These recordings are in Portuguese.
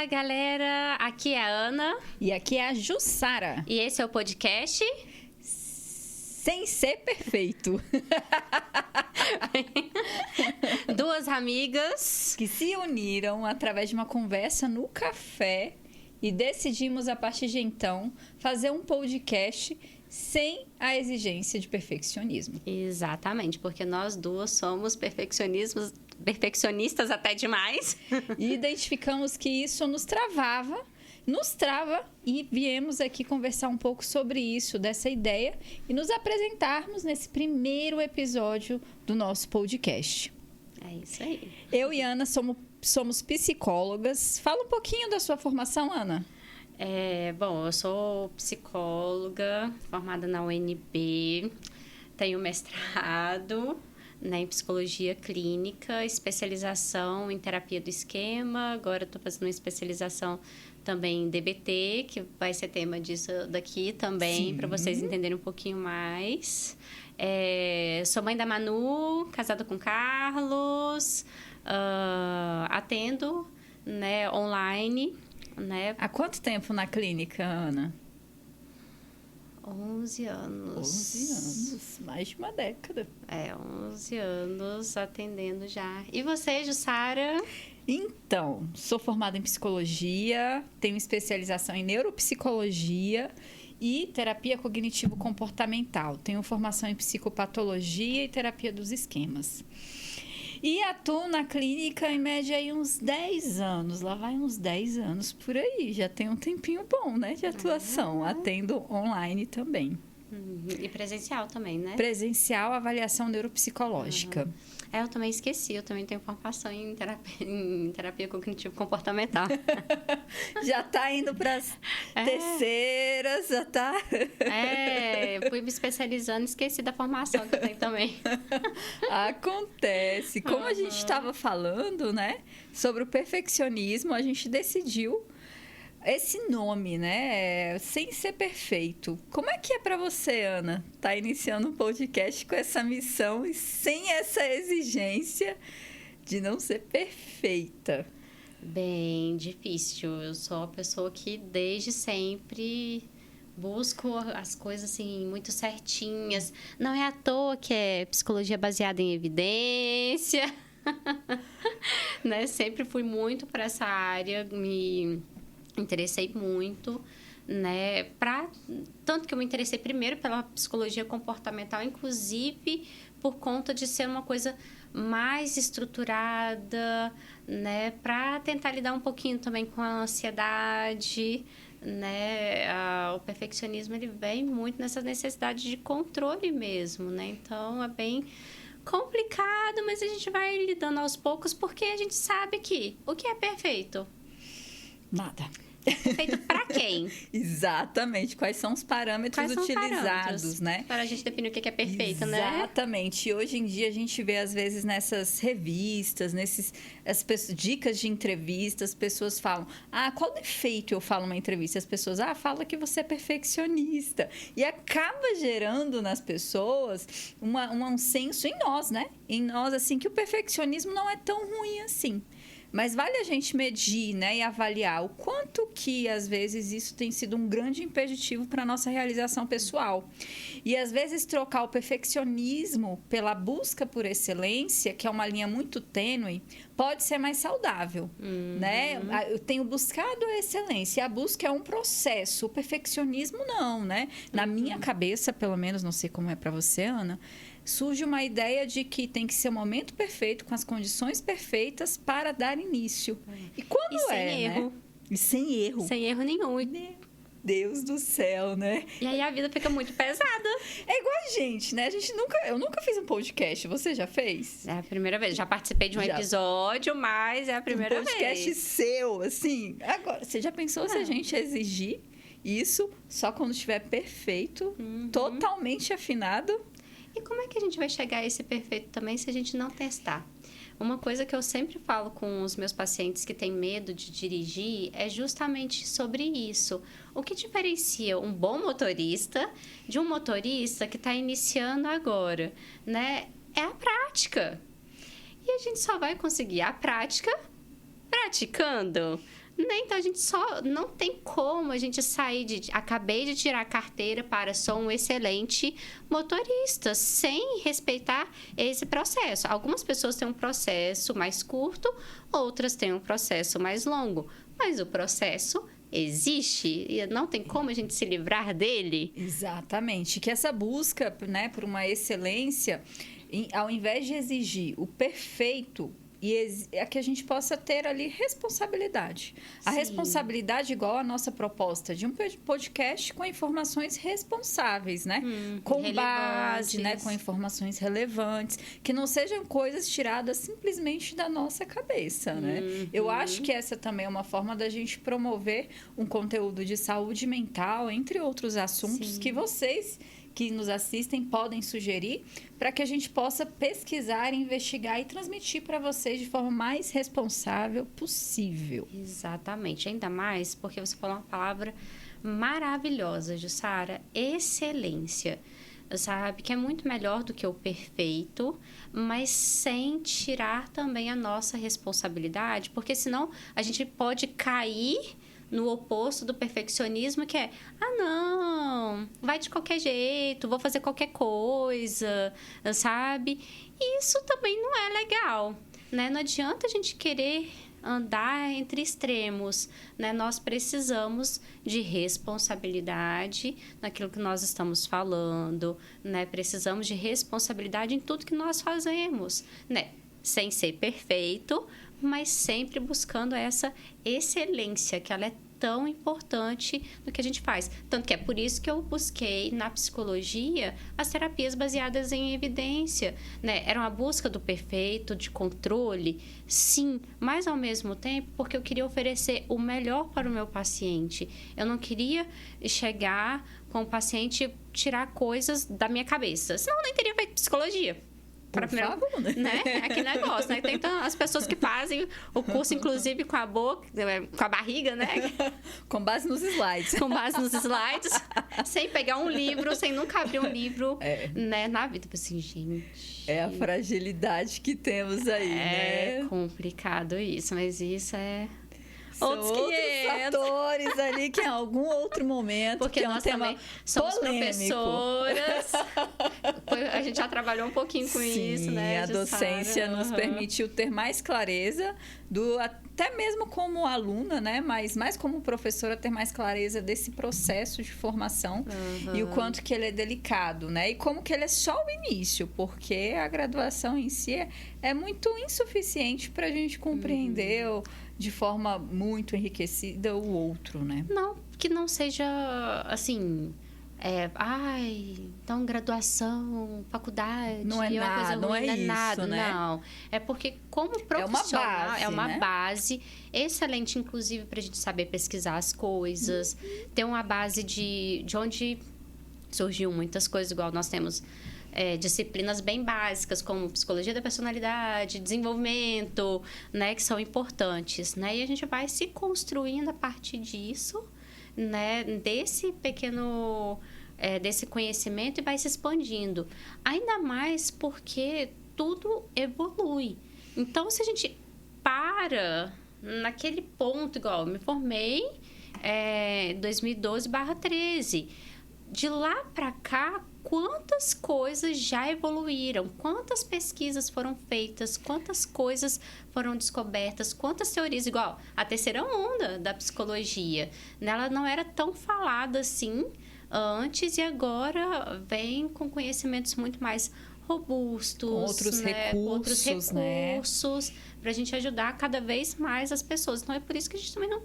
galera! Aqui é a Ana. E aqui é a Jussara. E esse é o podcast Sem Ser Perfeito. Duas amigas que se uniram através de uma conversa no café e decidimos, a partir de então, fazer um podcast sem a exigência de perfeccionismo. Exatamente, porque nós duas somos perfeccionistas até demais. E identificamos que isso nos trava e viemos aqui conversar um pouco sobre isso, dessa ideia, e nos apresentarmos nesse primeiro episódio do nosso podcast. É isso aí. Eu e Ana somos psicólogas. Fala um pouquinho da sua formação, Ana. Bom, eu sou psicóloga, formada na UNB, tenho mestrado, né, em psicologia clínica, especialização em terapia do esquema. Agora estou fazendo uma especialização também em DBT, que vai ser tema disso daqui também, para vocês entenderem um pouquinho mais. Sou mãe da Manu, casada com Carlos, atendo, né, online. Né? Há quanto tempo na clínica, Ana? 11 anos. 11 anos, mais de uma década. 11 anos atendendo já. E você, Jussara? Então, sou formada em psicologia, tenho especialização em neuropsicologia e terapia cognitivo-comportamental. Tenho formação em psicopatologia e terapia dos esquemas. E atuo na clínica, em média, aí uns 10 anos. Lá vai uns 10 anos por aí. Já tem um tempinho bom, né, de atuação. Atendo online também. E presencial também, né? Presencial, avaliação neuropsicológica. Eu também esqueci. Eu também tenho formação em terapia cognitivo-comportamental. Já tá indo para as terceiras, já tá... Fui me especializando, esqueci da formação que eu tenho também. Acontece. Como a gente estava falando, né, sobre o perfeccionismo, a gente decidiu esse nome, né, Sem Ser Perfeito. Como é que é para você, Ana, tá iniciando um podcast com essa missão e sem essa exigência de não ser perfeita? Bem difícil. Eu sou uma pessoa que desde sempre busco as coisas assim muito certinhas. Não é à toa que é psicologia baseada em evidência. Né? Sempre fui muito para essa área, me interessei muito, né? Tanto que eu me interessei primeiro pela psicologia comportamental, inclusive por conta de ser uma coisa mais estruturada, né? Para tentar lidar um pouquinho também com a ansiedade, né? O perfeccionismo, ele vem muito nessa necessidade de controle mesmo, né? Então, é bem complicado, mas a gente vai lidando aos poucos, porque a gente sabe que o que é perfeito? Nada. Perfeito para quem? Exatamente. Quais são os parâmetros utilizados, né? Para a gente definir o que é perfeito, né? Exatamente. E hoje em dia a gente vê, às vezes, nessas revistas, dicas de entrevista, as pessoas falam, qual defeito eu falo numa entrevista? As pessoas, fala que você é perfeccionista. E acaba gerando nas pessoas um senso em nós, né? Em nós, assim, que o perfeccionismo não é tão ruim assim. Mas vale a gente medir, né, e avaliar o quanto que, às vezes, isso tem sido um grande impeditivo para a nossa realização pessoal. E, às vezes, trocar o perfeccionismo pela busca por excelência, que é uma linha muito tênue, pode ser mais saudável, né? Eu tenho buscado a excelência, a busca é um processo, o perfeccionismo não, né? Na minha cabeça, pelo menos, não sei como é para você, Ana, surge uma ideia de que tem que ser o momento perfeito, com as condições perfeitas para dar início. E quando sem erro. Né? E sem erro. Sem erro nenhum. Meu Deus do céu, né? E aí a vida fica muito pesada. É igual a gente, né? Eu nunca fiz um podcast. Você já fez? É a primeira vez. Já participei de um episódio, mas é a primeira vez. Um podcast seu, assim. Agora, você já pensou se a gente exigir isso só quando estiver perfeito, totalmente afinado? E como é que a gente vai chegar a esse perfeito também se a gente não testar? Uma coisa que eu sempre falo com os meus pacientes que têm medo de dirigir é justamente sobre isso. O que diferencia um bom motorista de um motorista que está iniciando agora, né? É a prática. E a gente só vai conseguir a prática praticando, Né? Então, a gente só não tem como a gente sair de... Acabei de tirar a carteira para sou um excelente motorista, sem respeitar esse processo. Algumas pessoas têm um processo mais curto, outras têm um processo mais longo. Mas o processo existe e não tem como a gente se livrar dele. Exatamente. Que essa busca, né, por uma excelência, ao invés de exigir o perfeito, é que a gente possa ter ali responsabilidade. A responsabilidade igual a nossa proposta de um podcast com informações responsáveis, né? Com base, né? Com informações relevantes, que não sejam coisas tiradas simplesmente da nossa cabeça, né? Eu acho que essa também é uma forma da gente promover um conteúdo de saúde mental, entre outros assuntos que vocês que nos assistem podem sugerir para que a gente possa pesquisar, investigar e transmitir para vocês de forma mais responsável possível. Exatamente. Ainda mais porque você falou uma palavra maravilhosa, Jussara, excelência. Sabe? Que é muito melhor do que o perfeito, mas sem tirar também a nossa responsabilidade, porque senão a gente pode cair no oposto do perfeccionismo, que é, não, vai de qualquer jeito, vou fazer qualquer coisa, sabe? E isso também não é legal, né? Não adianta a gente querer andar entre extremos, né? Nós precisamos de responsabilidade naquilo que nós estamos falando, né? Precisamos de responsabilidade em tudo que nós fazemos, né? Sem ser perfeito, mas sempre buscando essa excelência, que ela é tão importante no que a gente faz. Tanto que é por isso que eu busquei na psicologia as terapias baseadas em evidência, né? Era uma busca do perfeito, de controle, sim, mas ao mesmo tempo porque eu queria oferecer o melhor para o meu paciente. Eu não queria chegar com o paciente tirar coisas da minha cabeça, senão eu nem teria feito psicologia. Por favor, né? Aquele negócio, né? Tem as pessoas que fazem o curso, inclusive, com a boca, com a barriga, né? Com base nos slides. Com base nos slides, sem pegar um livro, sem nunca abrir um livro, né? Na vida, tipo assim, gente... É a fragilidade que temos aí, né? É complicado isso, mas isso é... São outros fatores ali que em algum outro momento, porque nós também somos polêmico. Professoras, a gente já trabalhou um pouquinho com isso, né? A docência nos permitiu ter mais clareza, até mesmo como aluna, né? Mas mais como professora, ter mais clareza desse processo de formação e o quanto que ele é delicado, né? E como que ele é só o início, porque a graduação em si é muito insuficiente para a gente compreender de forma muito enriquecida o outro, né? Não, que não seja assim... então graduação, faculdade... Não é nada, coisa ruim, não é isso, nada, né? Não, é porque como profissional... É uma base excelente, inclusive, para a gente saber pesquisar as coisas. Ter uma base de onde surgiu muitas coisas, igual nós temos... disciplinas bem básicas, como psicologia da personalidade, desenvolvimento, né, que são importantes, né? E a gente vai se construindo a partir disso, né, desse pequeno, desse conhecimento, e vai se expandindo. Ainda mais porque tudo evolui. Então, se a gente para naquele ponto, igual eu me formei em 2012/13, de lá para cá, quantas coisas já evoluíram, quantas pesquisas foram feitas, quantas coisas foram descobertas, quantas teorias, igual a terceira onda da psicologia, ela não era tão falada assim antes e agora vem com conhecimentos muito mais robustos, com outros recursos, né? Para a gente ajudar cada vez mais as pessoas. Então, é por isso que a gente também não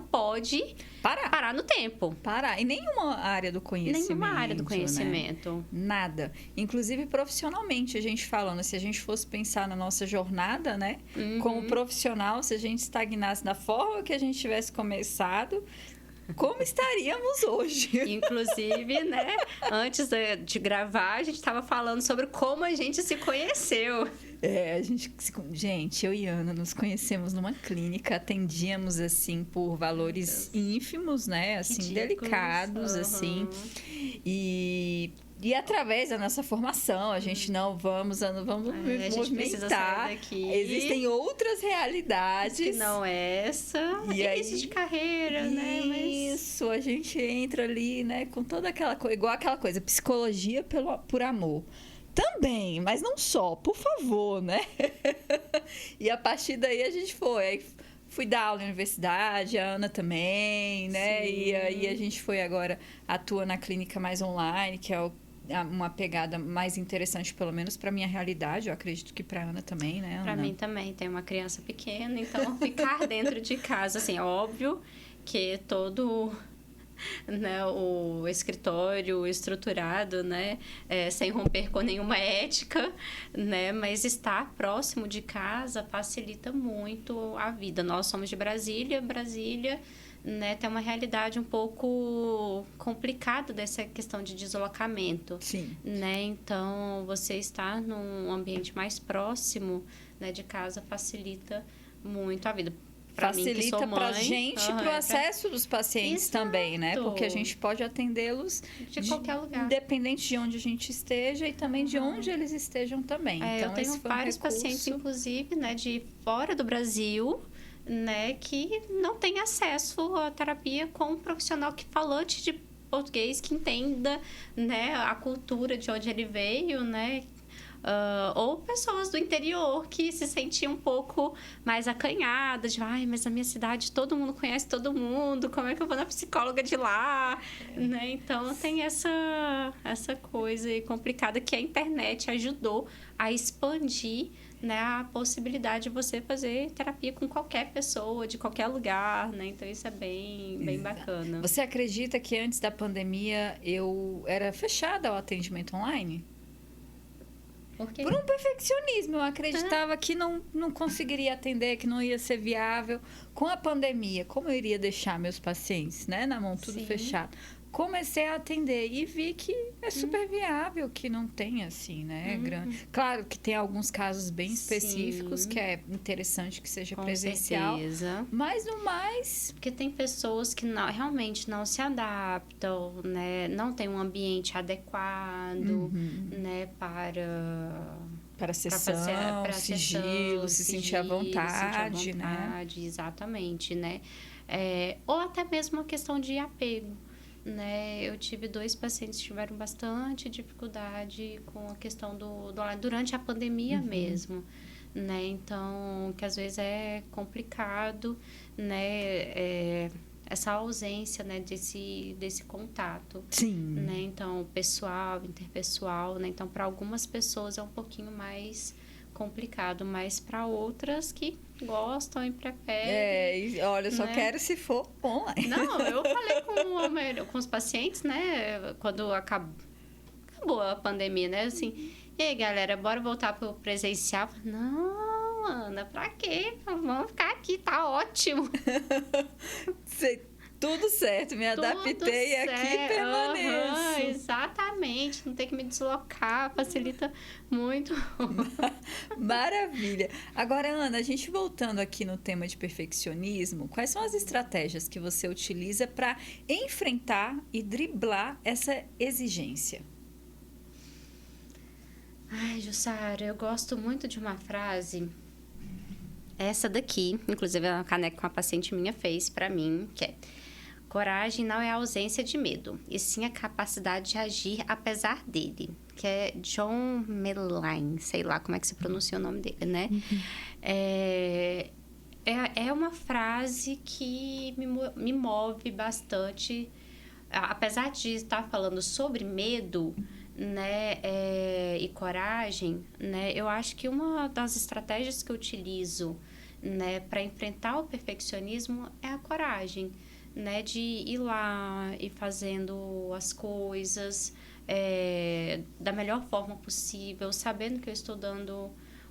pode parar no tempo. Parar. Em nenhuma área do conhecimento. Né? Nada. Inclusive, profissionalmente, a gente falando, se a gente fosse pensar na nossa jornada, né? Como profissional, se a gente estagnasse da forma que a gente tivesse começado... Como estaríamos hoje? Inclusive, né? Antes de gravar, a gente estava falando sobre como a gente se conheceu. Eu e Ana nos conhecemos numa clínica, atendíamos, assim, por valores ínfimos, né? Assim, delicados, assim. E E através da nossa formação, a gente não vamos a gente precisa movimentar. sair daqui. Existem outras realidades. Que não é essa. E Início aí, de carreira, né? isso, a gente entra ali, né, com toda aquela coisa, igual aquela coisa, psicologia por amor. Também, mas não só, por favor, né? E a partir daí a gente foi. Aí fui dar aula na universidade, a Ana também, né? Sim. E aí a gente foi agora, atua na clínica mais online, que é uma pegada mais interessante, pelo menos para minha realidade. Eu acredito que para Ana também, né, Ana? Para mim também. Tem uma criança pequena, então ficar dentro de casa, assim, é óbvio que todo, né, o escritório estruturado, né, sem romper com nenhuma ética, né, mas estar próximo de casa facilita muito a vida. Nós somos de Brasília, né, tem uma realidade um pouco complicada dessa questão de deslocamento. Sim. Né? Então, você estar num ambiente mais próximo, né, de casa facilita muito a vida. Facilita para a gente, para o acesso dos pacientes também, né? Porque a gente pode atendê-los de qualquer lugar. Independente de onde a gente esteja e também de onde eles estejam também. Então, eu tenho vários pacientes, inclusive, né, de fora do Brasil, né, que não tem acesso à terapia com um profissional que falante de português, que entenda, né, a cultura de onde ele veio, né, ou pessoas do interior que se sentiam um pouco mais acanhadas, de, mas na minha cidade todo mundo conhece todo mundo, como é que eu vou na psicóloga de lá, né? Então tem essa coisa complicada que a internet ajudou a expandir, né, a possibilidade de você fazer terapia com qualquer pessoa, de qualquer lugar, né? Então isso é bem bacana. Você acredita que antes da pandemia eu era fechada ao atendimento online? Por um perfeccionismo. Eu acreditava que não conseguiria atender, que não ia ser viável. Com a pandemia, como eu iria deixar meus pacientes, né, na mão tudo fechado? Comecei a atender e vi que é super viável, que não tem assim, né? Claro que tem alguns casos bem específicos que é interessante que seja presencial. Certeza. Mas no mais... Porque tem pessoas que realmente não se adaptam, né? Não tem um ambiente adequado, né? Para sessão, sigilo, se sentir à vontade, né? Exatamente, né? Ou até mesmo uma questão de apego. Né, eu tive 2 pacientes que tiveram bastante dificuldade com a questão do durante a pandemia mesmo, né? Então, que às vezes é complicado, né? Essa ausência, né, desse contato. Sim. Né? Então, pessoal, interpessoal, né? Então, para algumas pessoas é um pouquinho mais complicado, mas para outras que gostam e preferem. Olha, eu só quero se for online. Não, eu falei com os pacientes, né, quando acabou a pandemia, né, assim, e aí, galera, bora voltar pro presencial? Não, Ana, pra quê? Vamos ficar aqui, tá ótimo. Tudo certo, me adaptei aqui e permaneço. Exatamente, não tem que me deslocar, facilita muito. Maravilha. Agora, Ana, a gente voltando aqui no tema de perfeccionismo, quais são as estratégias que você utiliza para enfrentar e driblar essa exigência? Ai, Jussara, eu gosto muito de uma frase, essa daqui, inclusive a caneca que uma paciente minha fez para mim, que é: coragem não é a ausência de medo, e sim a capacidade de agir apesar dele. Que é John Meline, sei lá como é que se pronuncia o nome dele, né? É uma frase que me move bastante. Apesar de estar falando sobre medo, né, e coragem, né? Eu acho que uma das estratégias que eu utilizo, né, para enfrentar o perfeccionismo é a coragem. Né, de ir lá e fazendo as coisas da melhor forma possível, sabendo que eu estou dando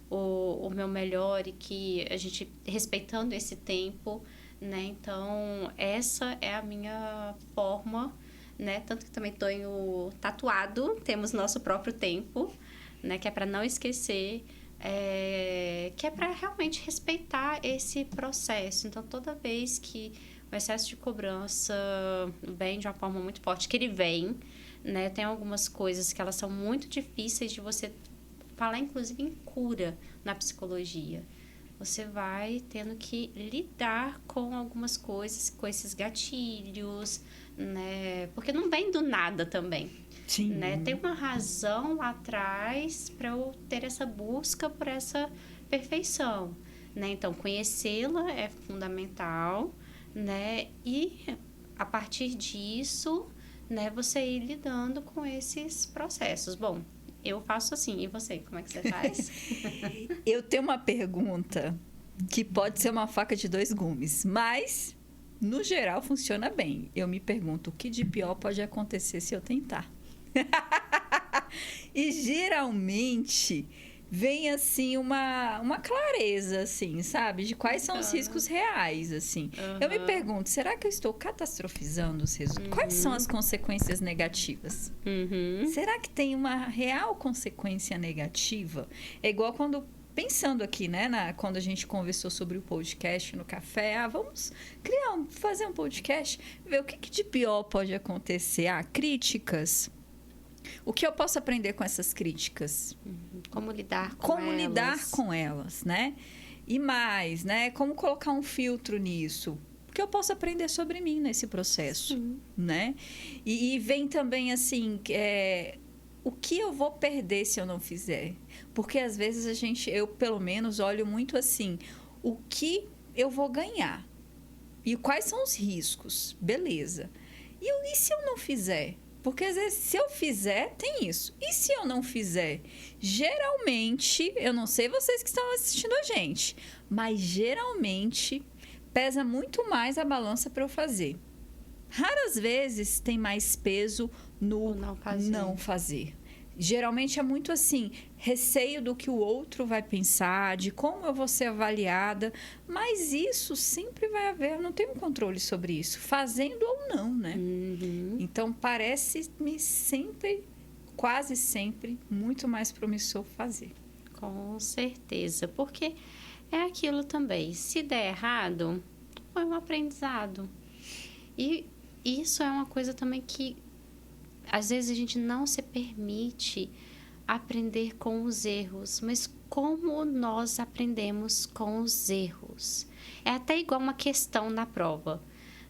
o meu melhor e que a gente respeitando esse tempo, né? Então, essa é a minha forma, né? Tanto que também tenho tatuado, temos nosso próprio tempo, né? Que é para não esquecer, que é para realmente respeitar esse processo. Então, toda vez que o excesso de cobrança vem de uma forma muito forte, que ele vem, né? Tem algumas coisas que elas são muito difíceis de você falar, inclusive em cura na psicologia. Você vai tendo que lidar com algumas coisas, com esses gatilhos, né? Porque não vem do nada também. Sim. Né? Tem uma razão lá atrás para eu ter essa busca por essa perfeição, né? Então, conhecê-la é fundamental, né? E a partir disso, né, você ir lidando com esses processos. Bom, eu faço assim, e você, como é que você faz? Eu tenho uma pergunta que pode ser uma faca de dois gumes, mas no geral funciona bem. Eu me pergunto o que de pior pode acontecer se eu tentar. E geralmente vem assim uma clareza, assim, sabe? De quais são os riscos reais, assim. Eu me pergunto, será que eu estou catastrofizando os resultados? Quais são as consequências negativas? Será que tem uma real consequência negativa? É igual quando... Pensando aqui, né, quando a gente conversou sobre o podcast no café, vamos fazer um podcast, ver o que de pior pode acontecer. Críticas. O que eu posso aprender com essas críticas? Como lidar com Como lidar com elas, né? E mais, né? Como colocar um filtro nisso? O que eu posso aprender sobre mim nesse processo, né? E vem também, assim, o que eu vou perder se eu não fizer? Porque, às vezes, eu, pelo menos, olho muito assim, o que eu vou ganhar? E quais são os riscos? Beleza. E se eu não fizer? Porque, às vezes, se eu fizer, tem isso. E se eu não fizer? Geralmente, eu não sei vocês que estão assistindo a gente, mas, geralmente, pesa muito mais a balança para eu fazer. Raras vezes tem mais peso no não fazer. Geralmente é muito assim, receio do que o outro vai pensar, de como eu vou ser avaliada, mas isso sempre vai haver, eu não tenho controle sobre isso, fazendo ou não, né? Então, parece-me sempre, quase sempre, muito mais promissor fazer. Com certeza, porque é aquilo também, se der errado, foi um aprendizado. E isso é uma coisa também que às vezes a gente não se permite aprender com os erros, mas como nós aprendemos com os erros. É até igual uma questão na prova,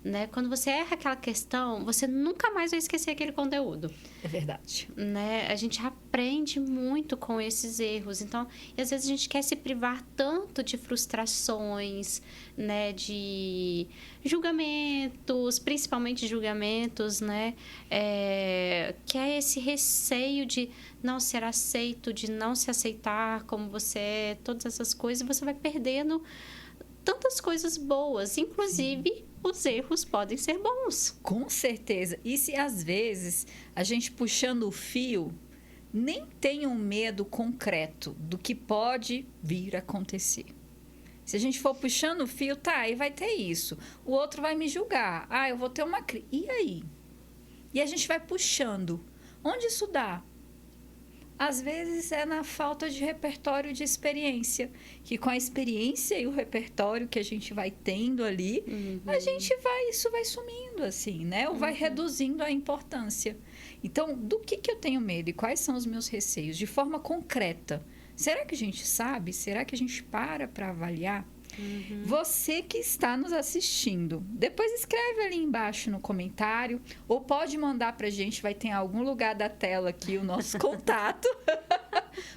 né? Quando você erra aquela questão, você nunca mais vai esquecer aquele conteúdo. É verdade. Né? A gente aprende muito com esses erros. Então, e às vezes a gente quer se privar tanto de frustrações, né? De julgamentos, principalmente julgamentos, né? Que é esse receio de não ser aceito, de não se aceitar como você é, todas essas coisas, você vai perdendo tantas coisas boas, inclusive os erros podem ser bons. Com certeza. E se às vezes a gente puxando o fio, nem tem um medo concreto do que pode vir a acontecer. Se a gente for puxando o fio, aí vai ter isso. O outro vai me julgar. Eu vou ter uma crise. E aí? E a gente vai puxando. Onde isso dá? Às vezes é na falta de repertório de experiência, que com a experiência e o repertório que a gente vai tendo ali, isso vai sumindo, assim, né? Ou vai reduzindo a importância. Então, do que eu tenho medo e quais são os meus receios? De forma concreta. Será que a gente sabe? Será que a gente para avaliar? Você que está nos assistindo, depois escreve ali embaixo no comentário ou pode mandar para a gente, vai ter em algum lugar da tela aqui o nosso contato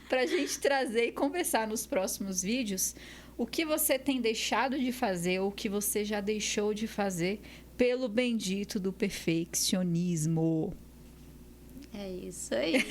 para a gente trazer e conversar nos próximos vídeos o que você tem deixado de fazer ou o que você já deixou de fazer pelo bendito do perfeccionismo. É isso aí.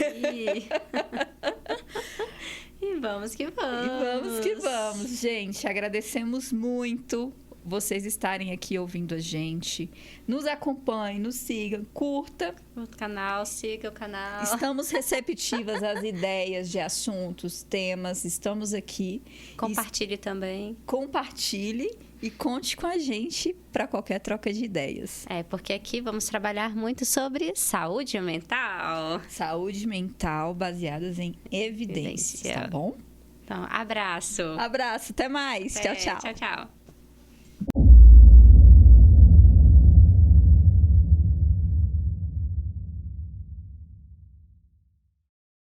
E vamos que vamos. E vamos que vamos, gente. Agradecemos muito vocês estarem aqui ouvindo a gente. Nos acompanhem, nos sigam, curta o canal, siga o canal. Estamos receptivas às ideias de assuntos, temas. Estamos aqui. Compartilhe também. Compartilhe e conte com a gente para qualquer troca de ideias. Porque aqui vamos trabalhar muito sobre saúde mental. Saúde mental baseadas em evidências, tá bom? Então, abraço. Abraço, até mais. Tchau, tchau. Tchau, tchau.